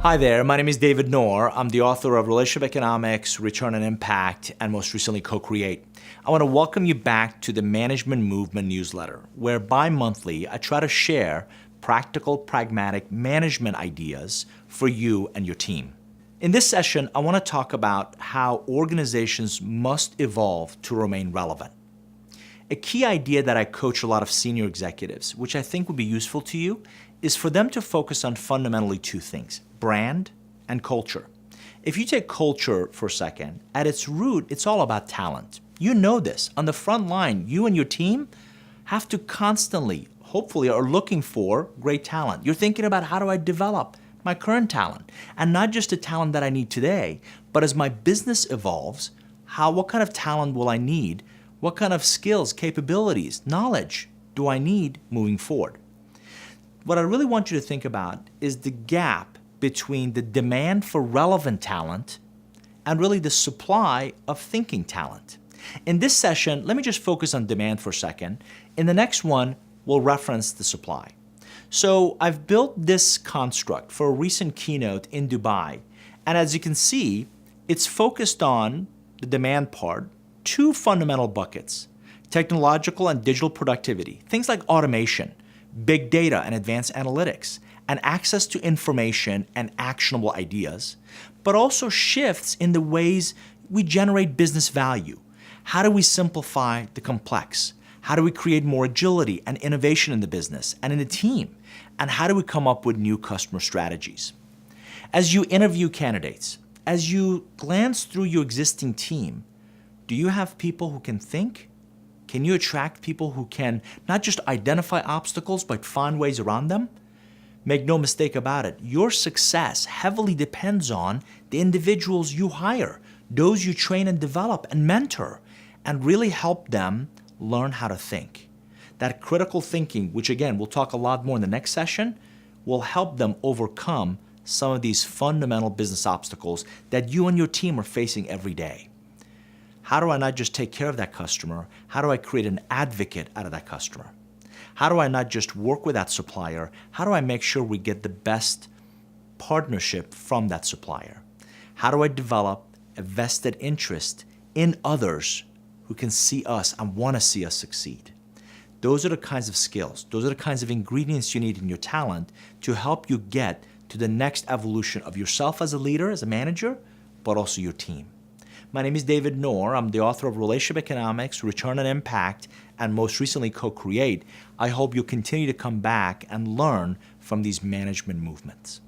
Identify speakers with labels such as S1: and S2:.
S1: Hi there, my name is David Nour. I'm the author of Relationship Economics, Return on Impact, and most recently Co-Create. I want to welcome you back to the Management Movement newsletter, where bi-monthly I try to share practical, pragmatic management ideas for you and your team. In this session, I want to talk about how organizations must evolve to remain relevant. A key idea that I coach a lot of senior executives, which I think would be useful to you, is for them to focus on fundamentally two things: brand and culture. If you take culture for a second, at its root, it's all about talent. You know this. On the front line, you and your team have to constantly, hopefully, are looking for great talent. You're thinking about, how do I develop my current talent? And not just the talent that I need today, but as my business evolves, what kind of talent will I need? What kind of skills, capabilities, knowledge do I need moving forward? What I really want you to think about is the gap between the demand for relevant talent and really the supply of thinking talent. In this session, let me just focus on demand for a second. In the next one, we'll reference the supply. So I've built this construct for a recent keynote in Dubai. And as you can see, it's focused on the demand part, two fundamental buckets: technological and digital productivity, things like automation, big data and advanced analytics, and access to information and actionable ideas, but also shifts in the ways we generate business value. How do we simplify the complex? How do we create more agility and innovation in the business and in the team? And how do we come up with new customer strategies? As you interview candidates, as you glance through your existing team, do you have people who can think? Can you attract people who can not just identify obstacles, but find ways around them? Make no mistake about it, your success heavily depends on the individuals you hire, those you train and develop and mentor, and really help them learn how to think. That critical thinking, which again, we'll talk a lot more in the next session, will help them overcome some of these fundamental business obstacles that you and your team are facing every day. How do I not just take care of that customer? How do I create an advocate out of that customer? How do I not just work with that supplier? How do I make sure we get the best partnership from that supplier? How do I develop a vested interest in others who can see us and want to see us succeed? Those are the kinds of skills, those are the kinds of ingredients you need in your talent to help you get to the next evolution of yourself as a leader, as a manager, but also your team. My name is David Nour. I'm the author of Relationship Economics, Return on Impact, and most recently Co-Create. I hope you'll continue to come back and learn from these management movements.